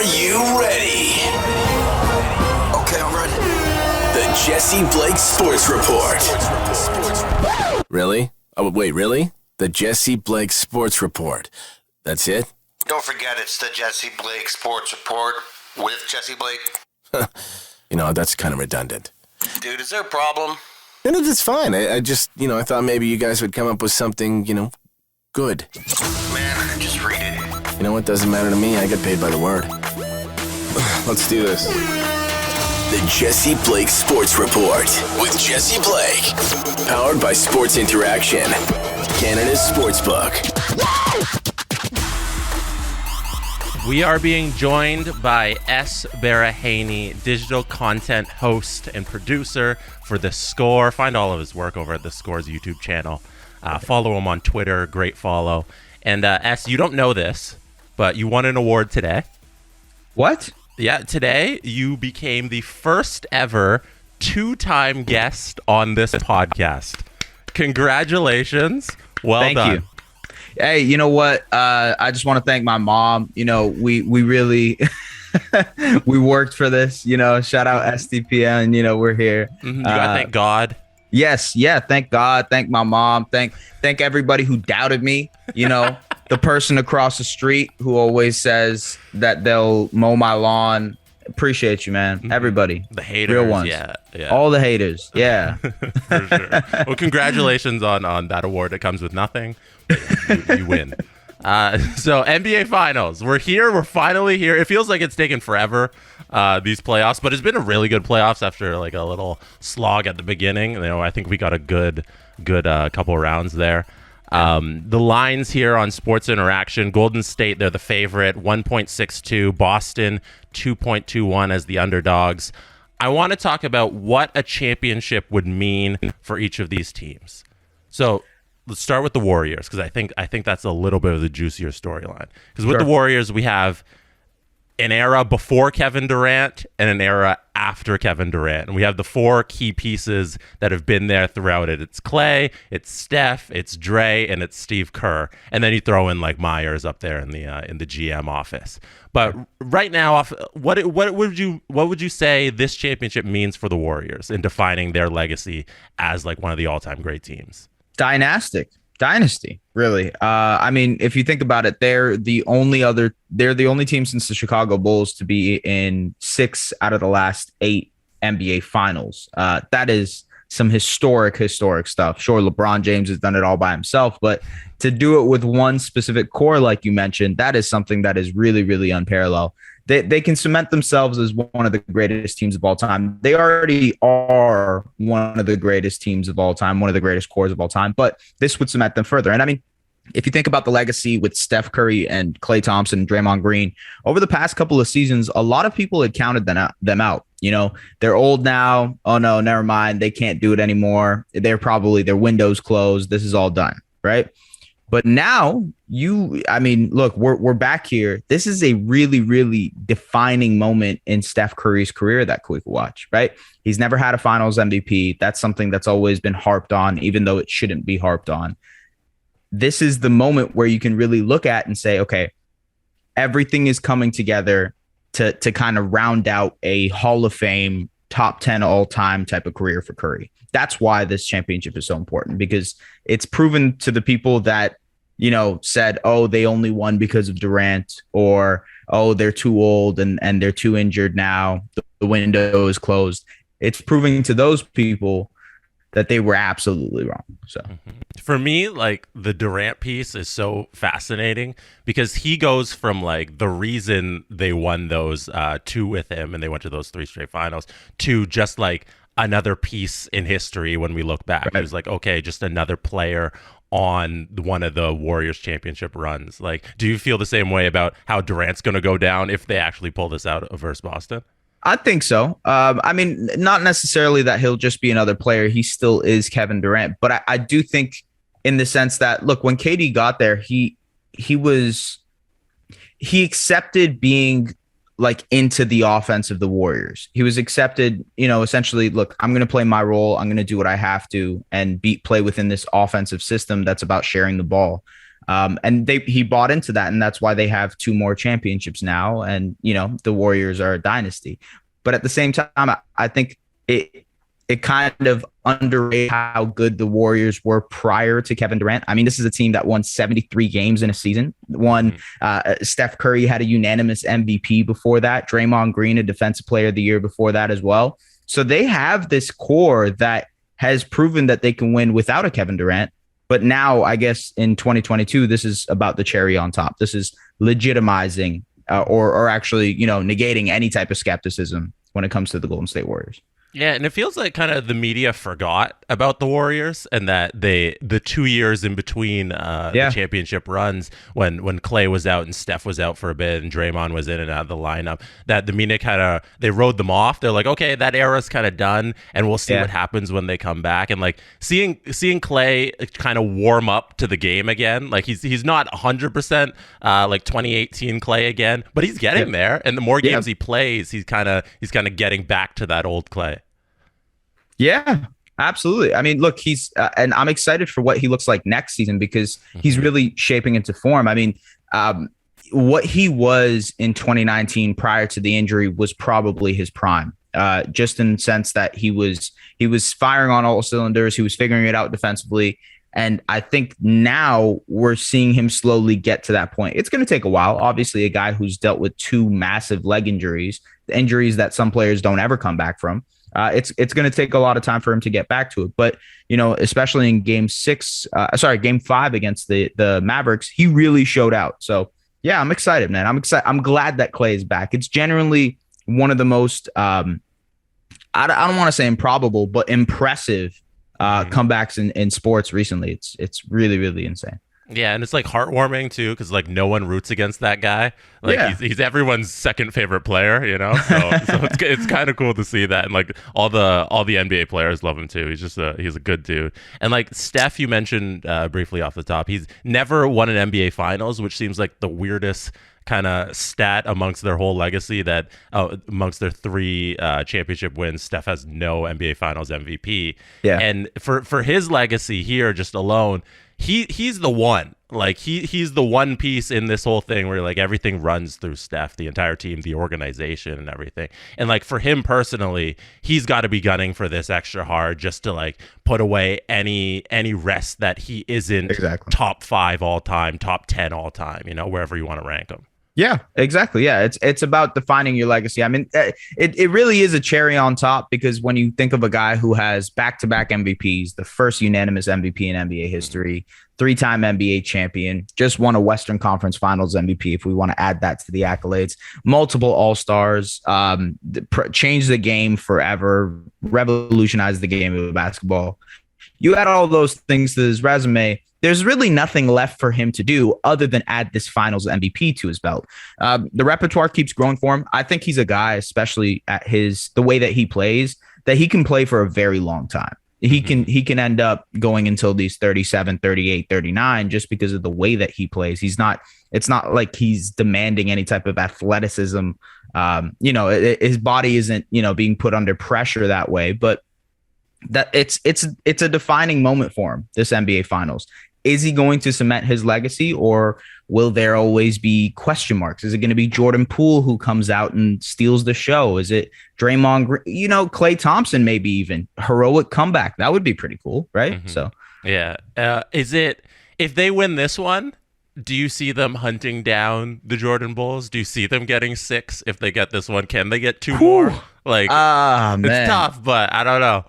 Are you ready? Okay, I'm ready. The Jesse Blake Sports Report. Really? Oh, wait, really? The Jesse Blake Sports Report. That's it? Don't forget, it's the Jesse Blake Sports Report with Jesse Blake. That's kind of redundant. Dude, is there a problem? No, that's fine. I just, I thought maybe you guys would come up with something, good. Man, just read it. You know what? Doesn't matter to me. I get paid by the word. Let's do this. The Jesse Blake Sports Report with Jesse Blake. Powered by Sports Interaction, Canada's sportsbook. We are being joined by Es Baraheni, digital content host and producer for The Score. Find all of his work over at The Score's YouTube channel. Follow him on Twitter. Great follow. And Es, you don't know this, but you won an award today. What? Yeah, today you became the first ever two-time guest on this podcast. Congratulations. Well done. Thank you. Hey, you know what? I just want to thank my mom. We really we worked for this. Shout out STPN. We're here. You gotta thank God. Yes, yeah. Thank God. Thank my mom. Thank everybody who doubted me. The person across the street who always says that they'll mow my lawn. Appreciate you, man. Everybody. The haters. Real ones. Yeah. All the haters. Yeah. For sure. Well, congratulations on that award. It comes with nothing. You win. So NBA Finals. We're here. We're finally here. It feels like it's taken forever, these playoffs, but it's been a really good playoffs after like a little slog at the beginning. I think we got a good couple rounds there. The lines here on Sports Interaction: Golden State, they're the favorite, 1.62. Boston, 2.21 as the underdogs. I want to talk about what a championship would mean for each of these teams. So let's start with the Warriors, because I think that's a little bit of the juicier storyline. Because with the Warriors, we have an era before Kevin Durant and an era after Kevin Durant. And we have the four key pieces that have been there throughout it. It's Clay, it's Steph, it's Dre, and it's Steve Kerr. And then you throw in like Myers up there in the GM office. But right now, what would you say this championship means for the Warriors in defining their legacy as like one of the all-time great teams? Dynasty, really. If you think about it, they're the only team since the Chicago Bulls to be in 6 out of the last 8 NBA finals. That is some historic stuff. Sure, LeBron James has done it all by himself, but to do it with one specific core, like you mentioned, that is something that is really, really unparalleled. They can cement themselves as one of the greatest teams of all time. They already are one of the greatest teams of all time, one of the greatest cores of all time, but this would cement them further. And if you think about the legacy with Steph Curry and Klay Thompson and Draymond Green, over the past couple of seasons, a lot of people had counted them out. They're old now. Oh no, never mind. They can't do it anymore. Their window's closed. This is all done, right? But now look, we're back here. This is a really, really defining moment in Steph Curry's career that we could watch, right? He's never had a finals MVP. That's something that's always been harped on, even though it shouldn't be harped on. This is the moment where you can really look at and say, okay, everything is coming together to kind of round out a Hall of Fame, top 10 all time type of career for Curry. That's why this championship is so important, because it's proven to the people that, said, oh, they only won because of Durant, or, oh, they're too old and they're too injured now. The window is closed. It's proving to those people that they were absolutely wrong. So for me, like, the Durant piece is so fascinating because he goes from like the reason they won those 2 with him and they went to those 3 straight finals to just like another piece in history when we look back. Right. It was like, okay, just another player on one of the Warriors championship runs. Like, do you feel the same way about how Durant's going to go down if they actually pull this out versus Boston? I think so. Not necessarily that he'll just be another player. He still is Kevin Durant. But I do think in the sense that, look, when KD got there, he accepted being like into the offense of the Warriors. He was accepted, essentially, look, I'm going to play my role. I'm going to do what I have to and play within this offensive system that's about sharing the ball. And he bought into that, and that's why they have 2 more championships now. And the Warriors are a dynasty. But at the same time, I think it kind of underrated how good the Warriors were prior to Kevin Durant. I mean, this is a team that won 73 games in a season. Steph Curry had a unanimous MVP before that. Draymond Green, a defensive player of the year before that as well. So they have this core that has proven that they can win without a Kevin Durant. But now, I guess in 2022, this is about the cherry on top. This is legitimizing or actually, negating any type of skepticism when it comes to the Golden State Warriors. Yeah, and it feels like kind of the media forgot about the Warriors and that the 2 years in between the championship runs when Clay was out and Steph was out for a bit and Draymond was in and out of the lineup, that the media they rode them off. They're like, okay, that era's kind of done, and we'll see what happens when they come back. And like seeing Clay kind of warm up to the game again, like he's not 100% like 2018 Clay again, but he's getting there. And the more games he plays, he's kind of getting back to that old Clay. Yeah, absolutely. I mean, look, he's and I'm excited for what he looks like next season because he's really shaping into form. I mean, what he was in 2019 prior to the injury was probably his prime, just in the sense that he was firing on all cylinders. He was figuring it out defensively. And I think now we're seeing him slowly get to that point. It's going to take a while. Obviously, a guy who's dealt with 2 massive leg injuries that some players don't ever come back from. It's going to take a lot of time for him to get back to it. But, especially in game 5 against the Mavericks, he really showed out. So, yeah, I'm excited, man. I'm excited. I'm glad that Clay is back. It's generally one of the most, I don't want to say improbable, but impressive comebacks in sports recently. It's really, really insane. Yeah, and it's like heartwarming too, because like no one roots against that guy. Like he's everyone's second favorite player, So it's kind of cool to see that, and like all the NBA players love him too. He's a good dude. And like Steph, you mentioned briefly off the top, he's never won an NBA Finals, which seems like the weirdest kind of stat amongst their whole legacy. That amongst their 3 championship wins, Steph has no NBA Finals MVP. Yeah, and for his legacy here, just alone. He's the one. Like he's the one piece in this whole thing where like everything runs through Steph, the entire team, the organization, and everything. And like for him personally, he's got to be gunning for this extra hard just to like put away any rest that he isn't top 5 all time, top 10 all time. Wherever you want to rank him. Yeah, exactly. Yeah, it's about defining your legacy. I mean, it really is a cherry on top because when you think of a guy who has back-to-back MVPs, the first unanimous MVP in NBA history, 3-time NBA champion, just won a Western Conference Finals MVP, if we want to add that to the accolades, multiple All-Stars, changed the game forever, revolutionized the game of basketball. You add all those things to his resume, there's really nothing left for him to do other than add this Finals MVP to his belt. The repertoire keeps growing for him. I think he's a guy, especially at the way that he plays, that he can play for a very long time. He can end up going until these 37, 38, 39 just because of the way that he plays. It's not like he's demanding any type of athleticism. His body isn't, being put under pressure that way, but that it's a defining moment for him, this NBA Finals. Is he going to cement his legacy, or will there always be question marks? Is it going to be Jordan Poole who comes out and steals the show? Is it Draymond Green? Klay Thompson, maybe even heroic comeback. That would be pretty cool, right? Mm-hmm. So, yeah. Is it, if they win this one, do you see them hunting down the Jordan Bulls? Do you see them getting 6 if they get this one? Can they get 2 more? Like, it's tough, but I don't know.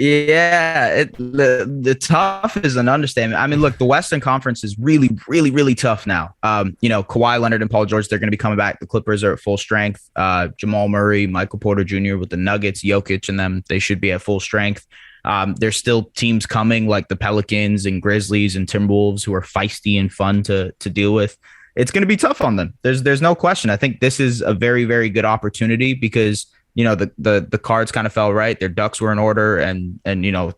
Yeah, the tough is an understatement. I mean, look, the Western Conference is really, really, really tough now. Kawhi Leonard and Paul George, they're going to be coming back. The Clippers are at full strength. Jamal Murray, Michael Porter Jr. with the Nuggets, Jokic and them, they should be at full strength. There's still teams coming like the Pelicans and Grizzlies and Timberwolves who are feisty and fun to deal with. It's going to be tough on them. There's no question. I think this is a very, very good opportunity because the cards kind of fell right. Their ducks were in order and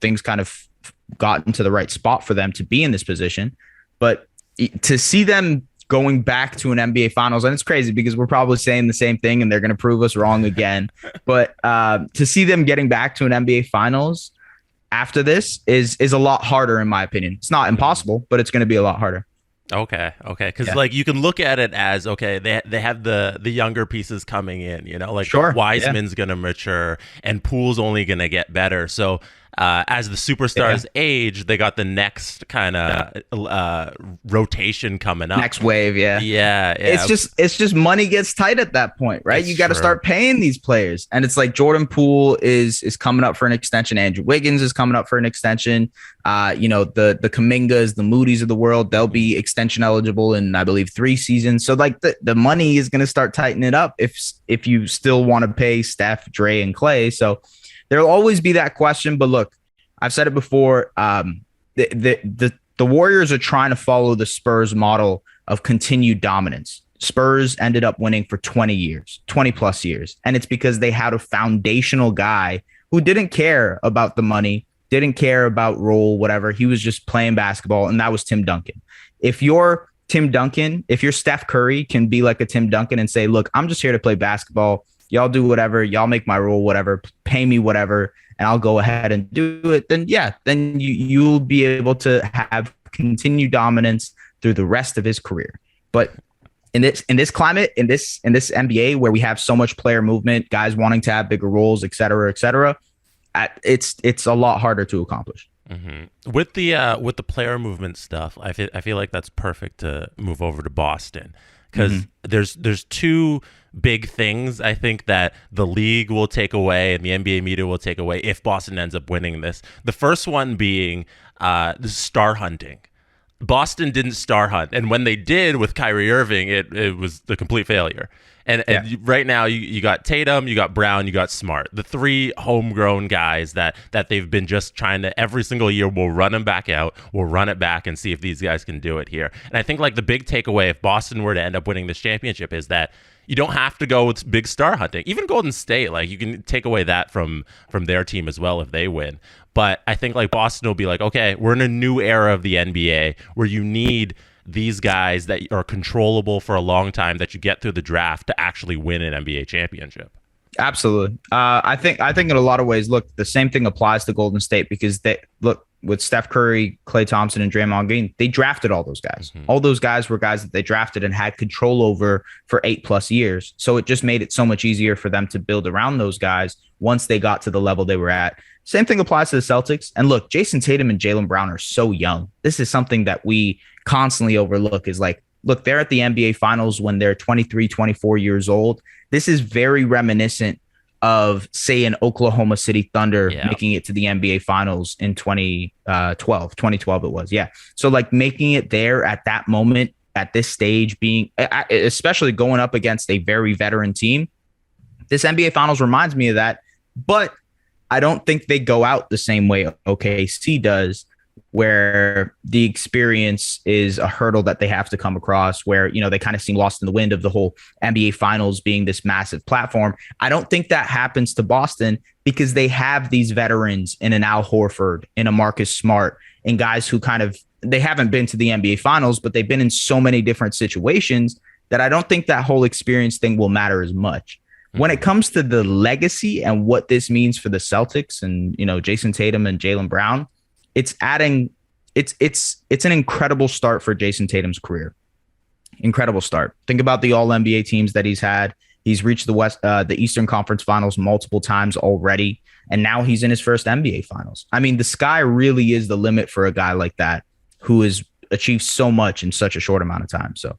things kind of got into the right spot for them to be in this position. But to see them going back to an NBA Finals, and it's crazy because we're probably saying the same thing and they're going to prove us wrong again. But to see them getting back to an NBA Finals after this is a lot harder, in my opinion. It's not impossible, but it's going to be a lot harder. Okay. Because Yeah. like you can look at it as okay, they have the younger pieces coming in. Like Sure. Wiseman's gonna mature and Poole's only gonna get better. So as the superstars age, they got the next kind of rotation coming up. Next wave, Yeah. It's just money gets tight at that point, right? You got to start paying these players, and it's like Jordan Poole is coming up for an extension. Andrew Wiggins is coming up for an extension. The Kumingas, the Moody's of the world, they'll be extension eligible in, I believe, 3 seasons. So like the money is going to start tightening it up if you still want to pay Steph, Dre, and Clay. So there'll always be that question. But look, I've said it before. The Warriors are trying to follow the Spurs model of continued dominance. Spurs ended up winning for 20 plus years. And it's because they had a foundational guy who didn't care about the money, didn't care about role, whatever. He was just playing basketball, and that was Tim Duncan. If you're Steph Curry, can be like a Tim Duncan and say, look, I'm just here to play basketball. Y'all do whatever. Y'all make my role, whatever. Pay me whatever, and I'll go ahead and do it. Then you'll be able to have continued dominance through the rest of his career. But in this climate, in this NBA where we have so much player movement, guys wanting to have bigger roles, et cetera, it's a lot harder to accomplish. Mm-hmm. With the player movement stuff, I feel like that's perfect to move over to Boston, because there's 2 big things I think that the league will take away and the NBA media will take away if Boston ends up winning this. The first one being the star hunting. Boston didn't star hunt, and when they did with Kyrie Irving, it was the complete failure. And right now you got Tatum, you got Brown, you got Smart, the 3 homegrown guys that they've been just trying to every single year. We'll run them back out, we'll run it back and see if these guys can do it here. And I think like the big takeaway if Boston were to end up winning this championship is that you don't have to go with big star hunting. Even Golden State, like you can take away that from their team as well if they win. But I think like Boston will be like, okay, we're in a new era of the NBA where you need these guys that are controllable for a long time that you get through the draft to actually win an NBA championship. Absolutely. I think in a lot of ways, look, the same thing applies to Golden State, because with Steph Curry, Klay Thompson, and Draymond Green, they drafted all those guys. Mm-hmm. All those guys were guys that they drafted and had control over for 8+ years. So it just made it so much easier for them to build around those guys once they got to the level they were at. Same thing applies to the Celtics. And look, Jason Tatum and Jaylen Brown are so young. This is something that we constantly overlook, is like, look, they're at the NBA Finals when they're 23, 24 years old. This is very reminiscent of, say, an Oklahoma City Thunder making it to the NBA Finals in 2012. 2012 it was, yeah. So, like, making it there at that moment, at this stage, being, especially going up against a very veteran team, this NBA Finals reminds me of that. But I don't think they go out the same way OKC does, where the experience is a hurdle that they have to come across, where, they kind of seem lost in the wind of the whole NBA Finals being this massive platform. I don't think that happens to Boston, because they have these veterans in an Al Horford, in a Marcus Smart, and guys who they haven't been to the NBA Finals, but they've been in so many different situations that I don't think that whole experience thing will matter as much. When it comes to the legacy and what this means for the Celtics and, Jason Tatum and Jaylen Brown, it's an incredible start for Jason Tatum's career. Incredible start. Think about the all NBA teams that he's had. He's reached the Eastern Conference Finals multiple times already, and now he's in his first NBA Finals. I mean, the sky really is the limit for a guy like that who has achieved so much in such a short amount of time. So.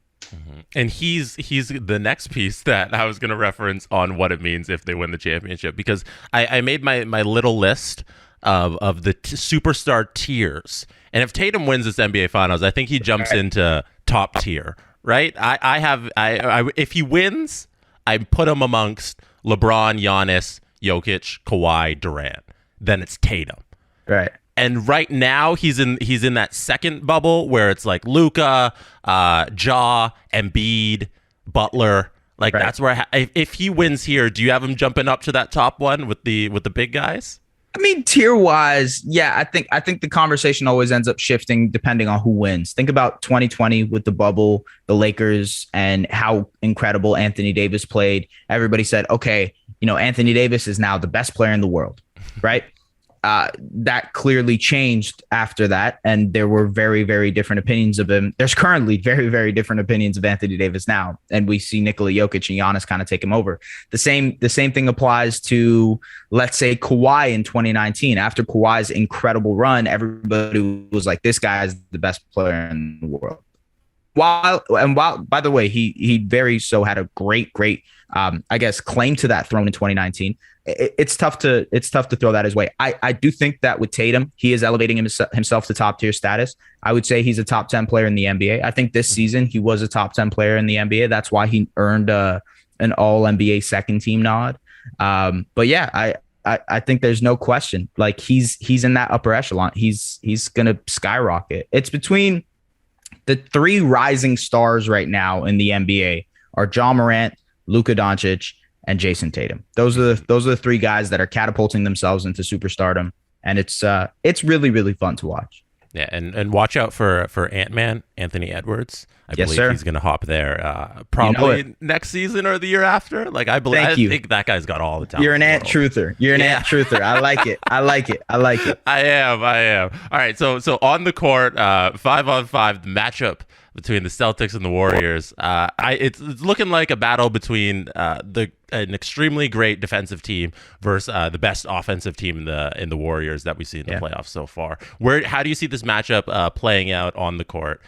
And he's the next piece that I was going to reference on what it means if they win the championship, because I made my little list of the superstar tiers. And if Tatum wins this NBA Finals, I think he jumps into top tier, right? I if he wins, I put him amongst LeBron, Giannis, Jokic, Kawhi, Durant. Then it's Tatum. Right. And right now he's in that second bubble where it's like Luka, Ja, Embiid, Butler. Like that's where if he wins here, do you have him jumping up to that top one with the big guys? I mean, tier wise, yeah, I think the conversation always ends up shifting depending on who wins. Think about 2020 with the bubble, the Lakers, and how incredible Anthony Davis played. Everybody said, okay, Anthony Davis is now the best player in the world, right? that clearly changed after that, and there were very, very different opinions of him. There's currently very, very different opinions of Anthony Davis now, and we see Nikola Jokic and Giannis kind of take him over. The same thing applies to, let's say, Kawhi in 2019. After Kawhi's incredible run, everybody was like, "This guy is the best player in the world." While by the way, he very so had a great I guess claim to that throne in 2019. It's tough to throw that his way. I do think that with Tatum, he is elevating himself to top tier status. I would say he's a top 10 player in the NBA. I think this season he was a top 10 player in the NBA. That's why he earned an all NBA second team nod. But yeah, I think there's no question. Like he's in that upper echelon. He's gonna skyrocket. It's between the three rising stars right now in the NBA are Ja Morant, Luka Doncic, and Jason Tatum. Those are the three guys that are catapulting themselves into superstardom, and it's really, really fun to watch. Yeah, and watch out for Ant-Man, Anthony Edwards. I believe he's going to hop there probably next season or the year after. Like I think that guy's got all the talent. You're an Ant truther. You're an Ant truther. I like it. I like it. I am. All right. So on the court, 5-on-5 matchup between the Celtics and the Warriors. It's looking like a battle between an extremely great defensive team versus the best offensive team in the Warriors that we see in the playoffs so far. How do you see this matchup playing out on the court?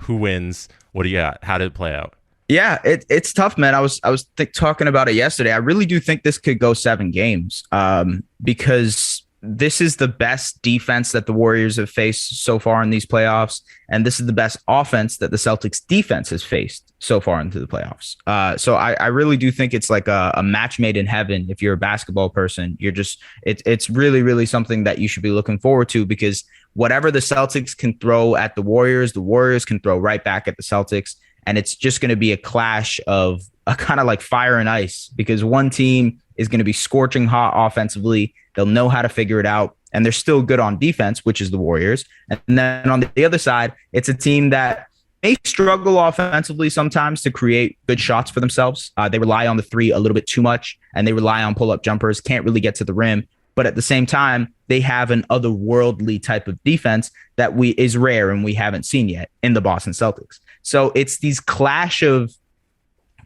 Who wins? What do you got? How did it play out? Yeah, it's tough, man. I was talking about it yesterday. I really do think this could go 7 games because this is the best defense that the Warriors have faced so far in these playoffs, and this is the best offense that the Celtics defense has faced so far into the playoffs. So I really do think it's like a match made in heaven. If you're a basketball person, it's really, really something that you should be looking forward to, because whatever the Celtics can throw at the Warriors can throw right back at the Celtics. And it's just going to be a clash of a kind of like fire and ice, because one team is going to be scorching hot offensively. They'll know how to figure it out, and they're still good on defense, which is the Warriors. And then on the other side, it's a team that may struggle offensively sometimes to create good shots for themselves. They rely on the three a little bit too much, and they rely on pull-up jumpers, can't really get to the rim. But at the same time, they have an otherworldly type of defense that is rare and we haven't seen yet in the Boston Celtics. So it's these clash of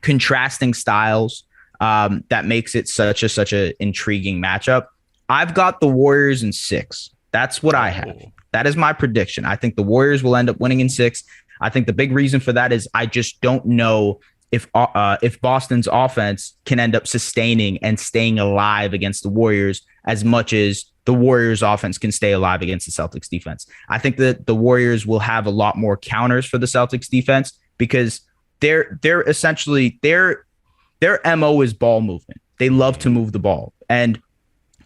contrasting styles that makes it such a intriguing matchup. I've got the Warriors in 6. That's what I have. That is my prediction. I think the Warriors will end up winning in 6. I think the big reason for that is I just don't know if Boston's offense can end up sustaining and staying alive against the Warriors as much as the Warriors offense can stay alive against the Celtics defense. I think that the Warriors will have a lot more counters for the Celtics defense, because they're essentially their MO is ball movement. They love to move the ball. And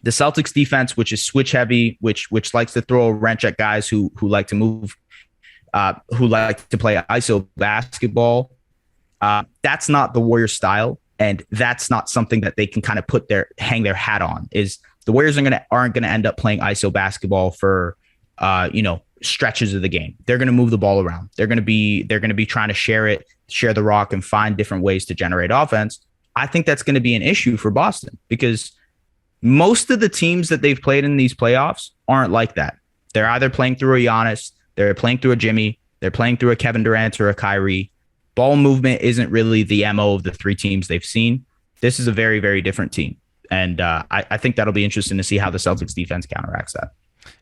the Celtics defense, which is switch heavy, which likes to throw a wrench at guys who like to move, who like to play ISO basketball, that's not the Warriors style, and that's not something that they can kind of hang their hat on. Is the Warriors aren't gonna end up playing ISO basketball for stretches of the game. They're gonna move the ball around. They're gonna be trying to share the rock, and find different ways to generate offense. I think that's gonna be an issue for Boston, because most of the teams that they've played in these playoffs aren't like that. They're either playing through a Giannis, they're playing through a Jimmy, they're playing through a Kevin Durant or a Kyrie. Ball movement isn't really the MO of the 3 teams they've seen. This is a very, very different team. And I think that'll be interesting to see how the Celtics defense counteracts that.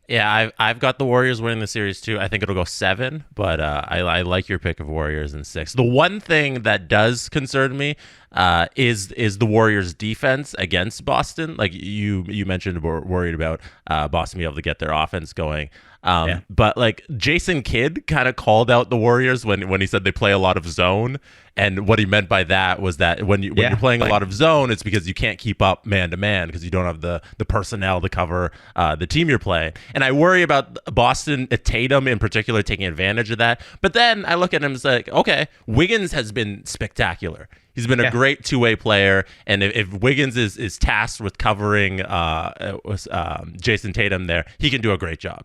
Yeah, I've got the Warriors winning the series too. I think it'll go 7, but I like your pick of Warriors in 6. The one thing that does concern me is the Warriors defense against Boston. Like you mentioned, we're worried about Boston being able to get their offense going. But like Jason Kidd kind of called out the Warriors when he said they play a lot of zone. And what he meant by that was that when you're playing a lot of zone, it's because you can't keep up man to man because you don't have the personnel to cover the team you're playing. And I worry about Boston, Tatum in particular, taking advantage of that. But then I look at him and say, okay, Wiggins has been spectacular. He's been a great two-way player, and if Wiggins is tasked with covering Jason Tatum there, he can do a great job.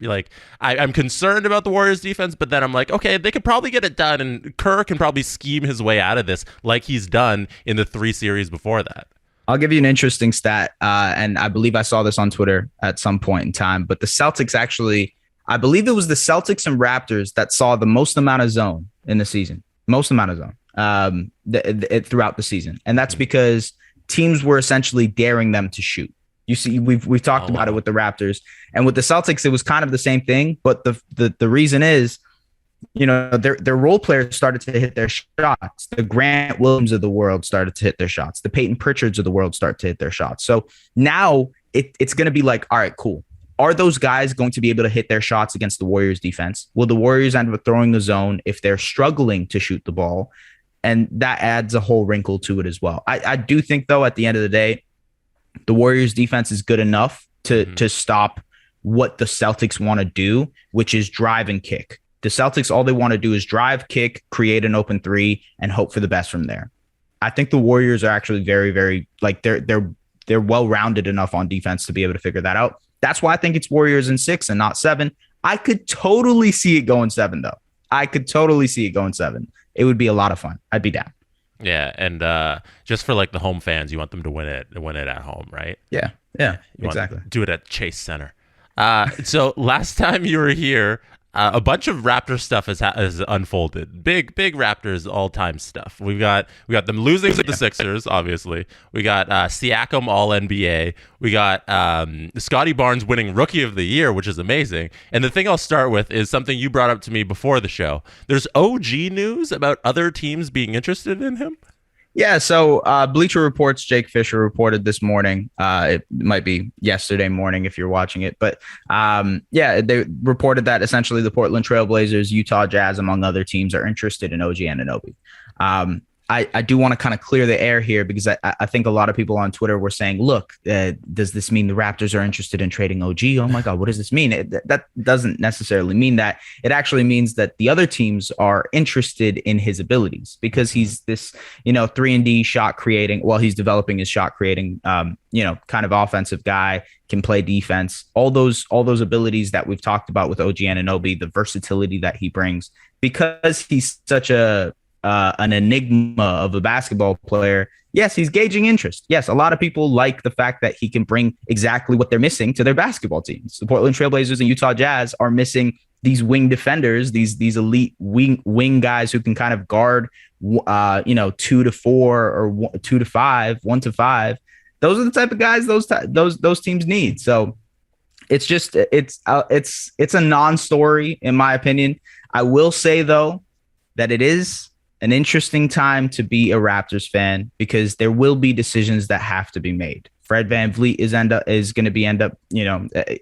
I'm concerned about the Warriors defense, but then I'm like, okay, they could probably get it done, and Kerr can probably scheme his way out of this like he's done in the 3 series before that. I'll give you an interesting stat, and I believe I saw this on Twitter at some point in time. But the Celtics actually, I believe it was the Celtics and Raptors that saw the most amount of zone in the season, most amount of zone throughout the season, and that's because teams were essentially daring them to shoot. You see, we've talked about it with the Raptors, and with the Celtics, it was kind of the same thing. But the reason is, their role players started to hit their shots. The Grant Williams of the world started to hit their shots. The Peyton Pritchards of the world start to hit their shots. So now it's going to be like, all right, cool. Are those guys going to be able to hit their shots against the Warriors defense? Will the Warriors end up throwing the zone if they're struggling to shoot the ball? And that adds a whole wrinkle to it as well. I do think, though, at the end of the day, the Warriors defense is good enough to stop what the Celtics want to do, which is drive and kick. The Celtics, all they want to do is drive, kick, create an open three, and hope for the best from there. I think the Warriors are actually very, very they're well-rounded enough on defense to be able to figure that out. That's why I think it's Warriors in 6 and not 7. I could totally see it going 7, though. I could totally see it going 7. It would be a lot of fun. I'd be down. Yeah, and just for like the home fans, you want them to win it at home, right? Yeah, exactly. Do it at Chase Center. So last time you were here, a bunch of Raptors stuff has unfolded. Big Raptors all-time stuff. We got them losing to the Sixers, obviously. We got Siakam All-NBA. We got Scottie Barnes winning Rookie of the Year, which is amazing. And the thing I'll start with is something you brought up to me before the show. There's OG news about other teams being interested in him. Yeah, so Bleacher Report's Jake Fisher reported this morning. It might be yesterday morning if you're watching it. But they reported that essentially the Portland Trail Blazers, Utah Jazz, among other teams, are interested in OG Anunoby. I do want to kind of clear the air here because I think a lot of people on Twitter were saying, look, does this mean the Raptors are interested in trading OG? Oh, my God, what does this mean? That doesn't necessarily mean that. It actually means that the other teams are interested in his abilities because he's this, 3-and-D shot creating. Well, he's developing his shot creating, kind of offensive guy, can play defense. All those abilities that we've talked about with OG Anunoby, the versatility that he brings, because he's such an enigma of a basketball player. Yes, he's gauging interest. Yes, a lot of people like the fact that he can bring exactly what they're missing to their basketball teams. The Portland Trail Blazers and Utah Jazz are missing these wing defenders, these elite wing guys who can kind of guard 2 to 4 or 2 to 5, 1 to 5. Those are the type of guys those teams need. So it's a non-story in my opinion. I will say though that it is an interesting time to be a Raptors fan because there will be decisions that have to be made. Fred VanVleet is going to end up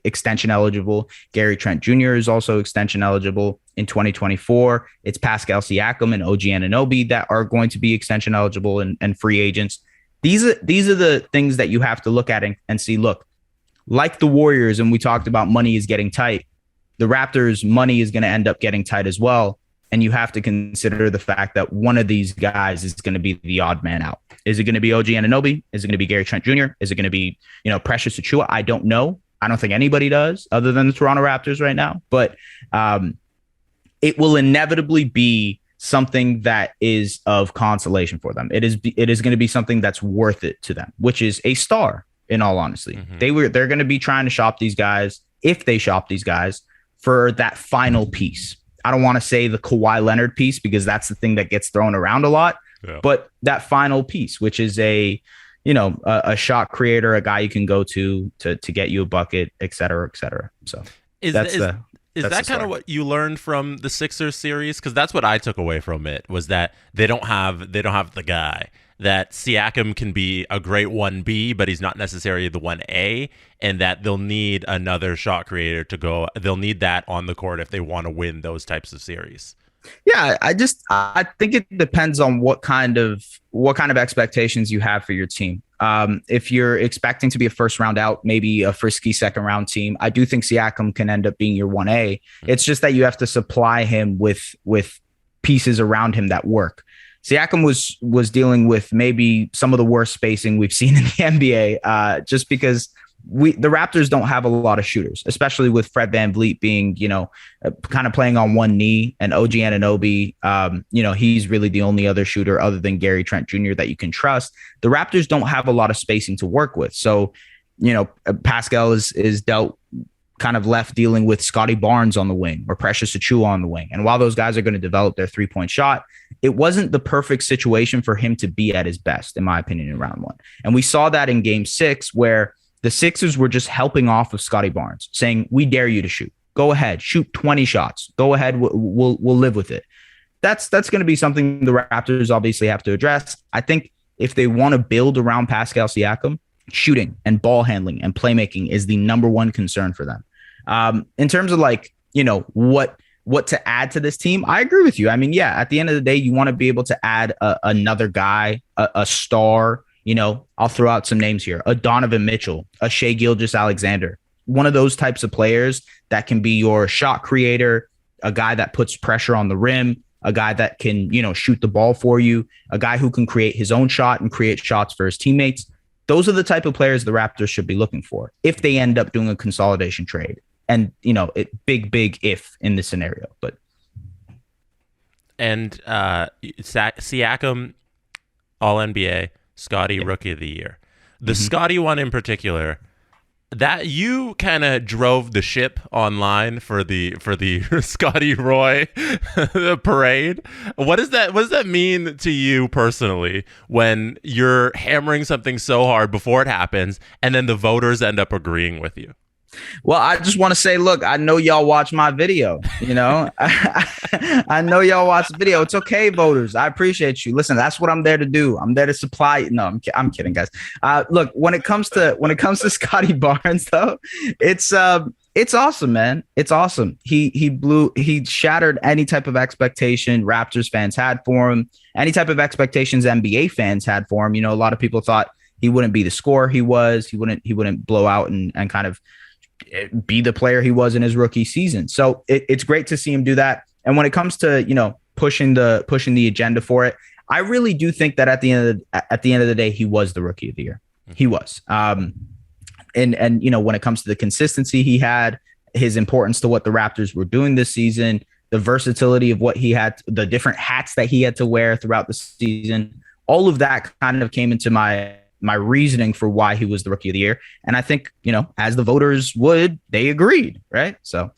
extension eligible. Gary Trent Jr. is also extension eligible in 2024. It's Pascal Siakam and OG Anunoby that are going to be extension eligible and free agents. These are the things that you have to look at and see. Look, like the Warriors, and we talked about money is getting tight. The Raptors' money is going to end up getting tight as well. And you have to consider the fact that one of these guys is going to be the odd man out. Is it going to be OG Anunoby? Is it going to be Gary Trent Jr.? Is it going to be, Precious Achiuwa? I don't know. I don't think anybody does other than the Toronto Raptors right now. But it will inevitably be something that is of consolation for them. It is going to be something that's worth it to them, which is a star, in all honesty. Mm-hmm. They're going to be trying to shop these guys, if they shop these guys, for that final piece. I don't want to say the Kawhi Leonard piece because that's the thing that gets thrown around a lot, but that final piece, which is a shot creator, a guy you can go to get you a bucket, et cetera, et cetera. So is that kind of what you learned from the Sixers series? Because that's what I took away from it, was that they don't have the guy. That Siakam can be a great 1B, but he's not necessarily the 1A, and that they'll need another shot creator to go. They'll need that on the court if they want to win those types of series. Yeah, I think it depends on what kind of expectations you have for your team. If you're expecting to be a first round out, maybe a frisky second round team, I do think Siakam can end up being your 1A. Mm-hmm. It's just that you have to supply him with pieces around him that work. Siakam was dealing with maybe some of the worst spacing we've seen in the NBA, just because the Raptors don't have a lot of shooters, especially with Fred VanVleet being, kind of playing on one knee, and OG Anunoby, he's really the only other shooter other than Gary Trent Jr. that you can trust. The Raptors don't have a lot of spacing to work with. So, Pascal is dealt kind of left dealing with Scottie Barnes on the wing or Precious Achiuwa on the wing. And while those guys are going to develop their 3-point shot, it wasn't the perfect situation for him to be at his best, in my opinion, in round one. And we saw that in game 6, where the Sixers were just helping off of Scottie Barnes, saying, we dare you to shoot. Go ahead, shoot 20 shots. Go ahead, we'll live with it. That's going to be something the Raptors obviously have to address. I think if they want to build around Pascal Siakam, shooting and ball handling and playmaking is the number one concern for them. In terms of what to add to this team, I agree with you. I mean, yeah, at the end of the day, you want to be able to add another guy, a star. I'll throw out some names here: a Donovan Mitchell, a Shai Gilgeous-Alexander, one of those types of players that can be your shot creator, a guy that puts pressure on the rim, a guy that can, shoot the ball for you, a guy who can create his own shot and create shots for his teammates. Those are the type of players the Raptors should be looking for if they end up doing a consolidation trade. And, big if in this scenario. Siakam, All-NBA, Scottie, Rookie of the Year. The Scottie one in particular, that you kind of drove the ship online for the Scottie Roy parade. What does that mean to you personally when you're hammering something so hard before it happens and then the voters end up agreeing with you? Well, I just want to say, look, I know y'all watch my video, I know y'all watch the video. It's okay, voters. I appreciate you. Listen, that's what I'm there to do. I'm there to supply. No, I'm kidding, guys. Look, when it comes to Scottie Barnes, though, it's awesome, man. It's awesome. He shattered any type of expectation Raptors fans had for him, any type of expectations NBA fans had for him. A lot of people thought he wouldn't be the scorer he was. He wouldn't blow out and kind of be the player he was in his rookie season. So it's great to see him do that. And when it comes to, pushing the agenda for it, I really do think that at the end of the day, he was the Rookie of the Year. He was. And when it comes to the consistency he had, his importance to what the Raptors were doing this season, the versatility of what he had, the different hats that he had to wear throughout the season, all of that kind of came into my reasoning for why he was the Rookie of the Year. And I think, as the voters would, they agreed. Right. So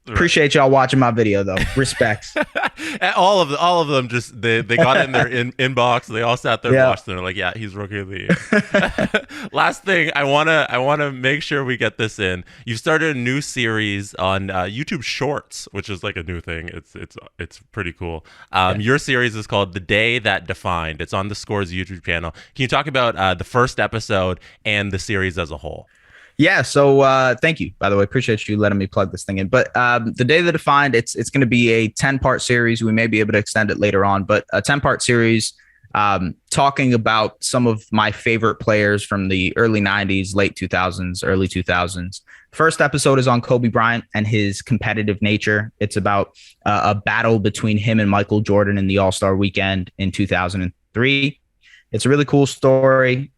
appreciate y'all watching my video, though. Respects. all of them just they got in their inbox. They all sat there and watched them. They're like, yeah, he's Rookie of the Year. Last thing, I wanna make sure we get this in. You started a new series on YouTube Shorts, which is like a new thing. It's pretty cool. Your series is called The Day That Defined. It's on the Scores YouTube channel. Can you talk about the first episode and the series as a whole? Yeah. So thank you, by the way. Appreciate you letting me plug this thing in. But The Day That Defined, it's going to be a 10-part series. We may be able to extend it later on, but a 10-part series talking about some of my favorite players from the early 90s, late 2000s, early 2000s. First episode is on Kobe Bryant and his competitive nature. It's about a battle between him and Michael Jordan in the All-Star Weekend in 2003. It's a really cool story.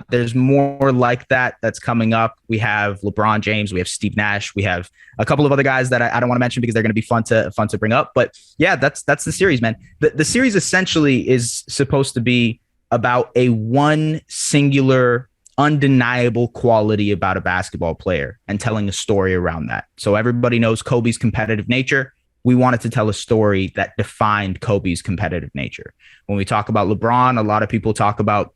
There's more like that's coming up. We have LeBron James, we have Steve Nash, we have a couple of other guys that I don't want to mention because they're going to be fun to bring up. But yeah, that's the series, man. The series essentially is supposed to be about a one singular, undeniable quality about a basketball player and telling a story around that. So everybody knows Kobe's competitive nature. We wanted to tell a story that defined Kobe's competitive nature. When we talk about LeBron, a lot of people talk about,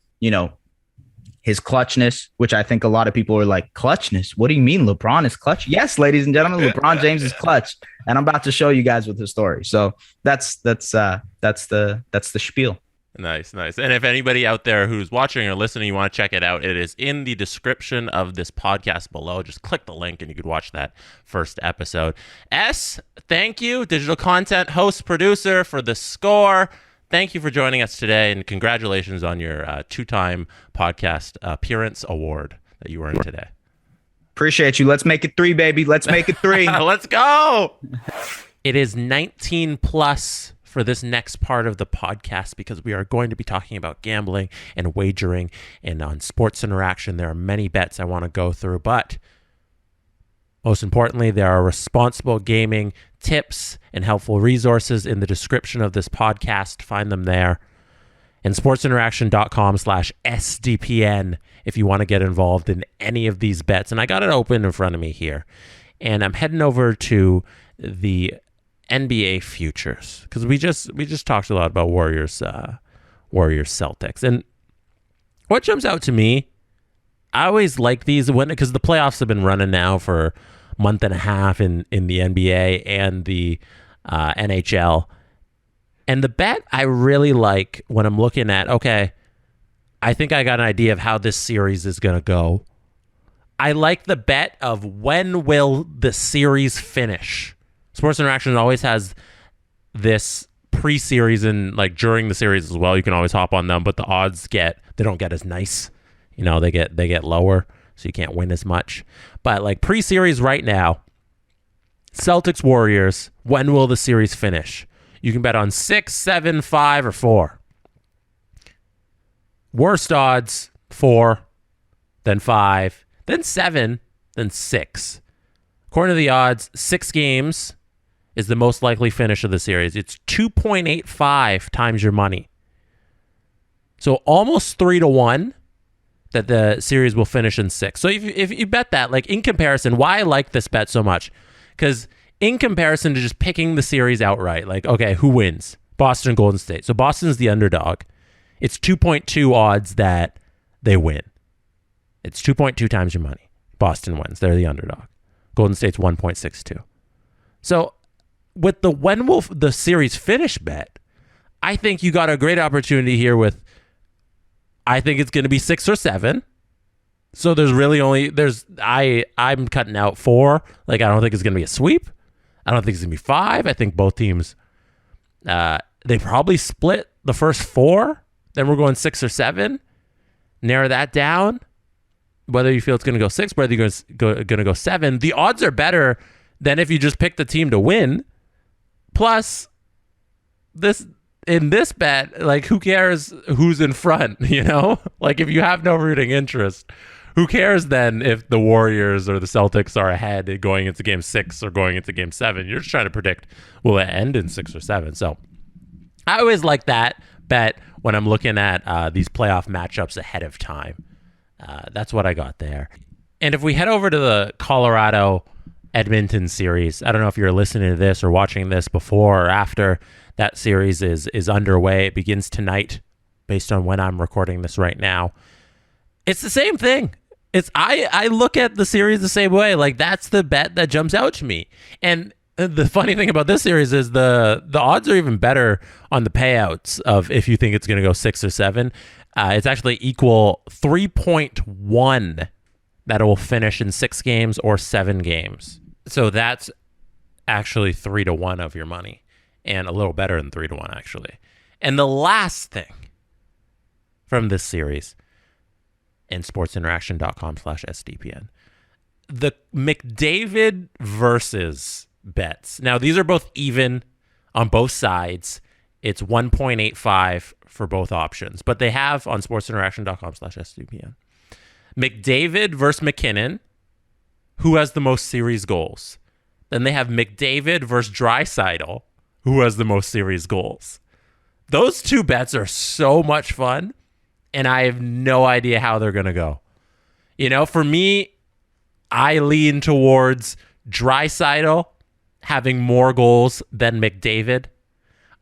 his clutchness, which I think a lot of people are like, clutchness? What do you mean LeBron is clutch? Yes, ladies and gentlemen, LeBron James is clutch. And I'm about to show you guys with his story. So that's the spiel. Nice. And if anybody out there who's watching or listening, you want to check it out, it is in the description of this podcast below. Just click the link and you could watch that first episode. S, thank you. Digital content host, producer for The Score. Thank you for joining us today, and congratulations on your 2-time podcast appearance award that you earned today. Appreciate you. Let's make it 3, baby. Let's make it 3. Let's go. It is 19 plus for this next part of the podcast because we are going to be talking about gambling and wagering. And on Sports Interaction, there are many bets I want to go through. But most importantly, there are responsible gaming tips and helpful resources in the description of this podcast. Find them there. And sportsinteraction.com/SDPN if you want to get involved in any of these bets. And I got it open in front of me here. And I'm heading over to the NBA futures because we just talked a lot about Warriors Celtics. And what jumps out to me, I always like these because the playoffs have been running now for a month and a half in the NBA and the NHL. And the bet I really like when I'm looking at, okay, I think I got an idea of how this series is going to go. I like the bet of when will the series finish. Sports Interaction always has this pre-series and like during the series as well. You can always hop on them, but the odds they don't get as nice. You know, they get lower, so you can't win as much. But like pre-series right now, Celtics Warriors, when will the series finish? You can bet on 6, 7, 5, or 4. Worst odds, 4, then 5, then 7, then 6. According to the odds, 6 games is the most likely finish of the series. It's 2.85 times your money. So almost 3-1 that the series will finish in 6. So if you bet that, like in comparison, why I like this bet so much? Because in comparison to just picking the series outright, like, okay, who wins? Boston, Golden State. So Boston's the underdog. It's 2.2 odds that they win. It's 2.2 times your money. Boston wins. They're the underdog. Golden State's 1.62. So with the when will the series finish bet, I think you got a great opportunity here with, I think it's going to be 6 or 7. So there's really I'm cutting out 4. Like, I don't think it's going to be a sweep. I don't think it's going to be 5. I think both teams, they probably split the first 4. Then we're going 6 or 7. Narrow that down. Whether you feel it's going to go 6, whether you're going to go 7. The odds are better than if you just pick the team to win. Plus, in this bet, like, who cares who's in front, you know? Like, if you have no rooting interest, who cares then if the Warriors or the Celtics are ahead going into game 6 or going into game 7? You're just trying to predict, will it end in 6 or 7? So I always like that bet when I'm looking at these playoff matchups ahead of time. That's what I got there. And if we head over to the Colorado Edmonton series, I don't know if you're listening to this or watching this before or after that series is underway. It begins tonight based on when I'm recording this right now. It's the same thing. I look at the series the same way. Like, that's the bet that jumps out to me. And the funny thing about this series is the odds are even better on the payouts of if you think it's going to go 6 or 7. It's actually equal 3.1 that it will finish in 6 games or 7 games. So that's actually 3-1 of your money, and a little better than 3-1 actually. And the last thing from this series, in sportsinteraction.com/SDPN, the McDavid versus bets. Now, these are both even on both sides. It's 1.85 for both options, but they have on sportsinteraction.com/SDPN. McDavid versus MacKinnon, who has the most series goals. Then they have McDavid versus Draisaitl, who has the most series goals. Those two bets are so much fun, and I have no idea how they're going to go. You know, for me, I lean towards Draisaitl having more goals than McDavid.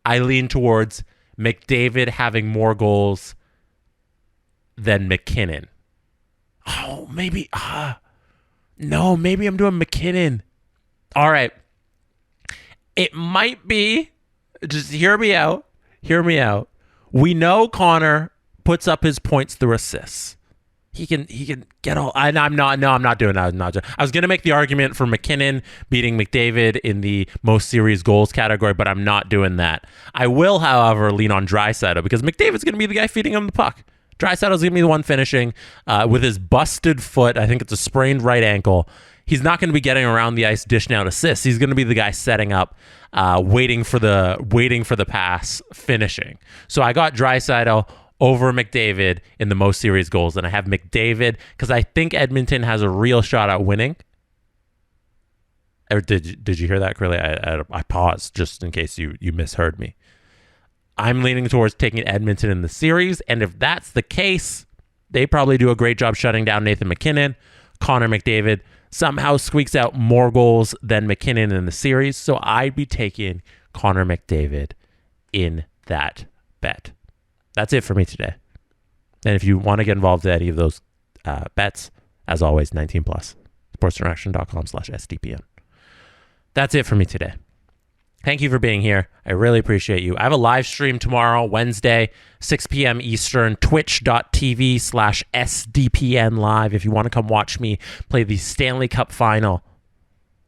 I lean towards McDavid having more goals than MacKinnon. Oh, maybe. No, maybe I'm doing MacKinnon. All right. It might be. Just hear me out. Hear me out. We know Connor puts up his points through assists. He can get all. I'm not doing that. I was gonna make the argument for MacKinnon beating McDavid in the most series goals category, but I'm not doing that. I will, however, lean on Draisaitl because McDavid's gonna be the guy feeding him the puck. Draisaitl's gonna be the one finishing with his busted foot. I think it's a sprained right ankle. he's not going to be getting around the ice, dishing out assists. He's going to be the guy setting up, waiting for the pass, finishing. So I got Draisaitl over McDavid in the most series goals, and I have McDavid because I think Edmonton has a real shot at winning. Or did you hear that, Curly? I paused just in case you misheard me. I'm leaning towards taking Edmonton in the series, and if that's the case, they probably do a great job shutting down Nathan MacKinnon. Connor McDavid somehow squeaks out more goals than MacKinnon in the series, so I'd be taking Connor McDavid in that bet. That's it for me today. And if you want to get involved in any of those bets, as always, 18+, sportsinteraction.com/SDPN. That's it for me today. Thank you for being here. I really appreciate you. I have a live stream tomorrow, Wednesday, 6 p.m. Eastern, twitch.tv/SDPN live. If you want to come watch me play the Stanley Cup final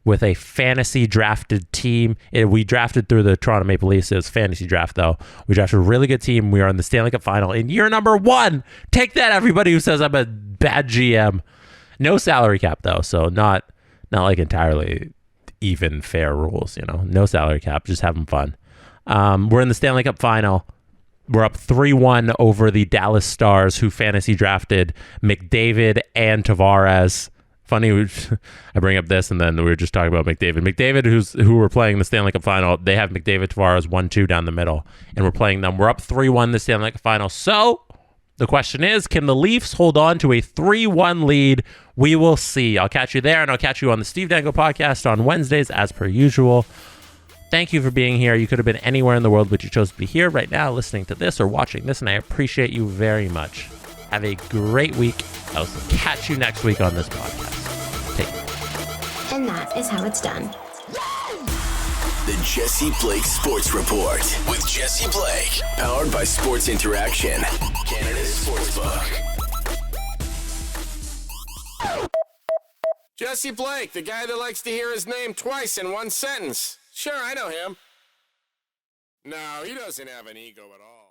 with a fantasy drafted team. We drafted through the Toronto Maple Leafs. It was fantasy draft, though. We drafted a really good team. We are in the Stanley Cup final in year number 1. Take that, everybody who says I'm a bad GM. No salary cap, though, so not like entirely even fair rules, no salary cap, just having fun. We're in the Stanley Cup final. We're up 3-1 over the Dallas Stars, who fantasy drafted McDavid and Tavares. Funny, I bring up this, and then we were just talking about McDavid. McDavid, who we're playing the Stanley Cup final, they have McDavid, Tavares 1-2 down the middle, and we're playing them. We're up 3-1 the Stanley Cup final. So the question is, can the Leafs hold on to a 3-1 lead? We will see. I'll catch you there, and I'll catch you on the Steve Dangle podcast on Wednesdays, as per usual. Thank you for being here. You could have been anywhere in the world, but you chose to be here right now listening to this or watching this, and I appreciate you very much. Have a great week. I'll catch you next week on this podcast. Take care. And that is how it's done. The Jesse Blake Sports Report with Jesse Blake, powered by Sports Interaction, Canada's sportsbook. Jesse Blake, the guy that likes to hear his name twice in one sentence. Sure, I know him. No, he doesn't have an ego at all.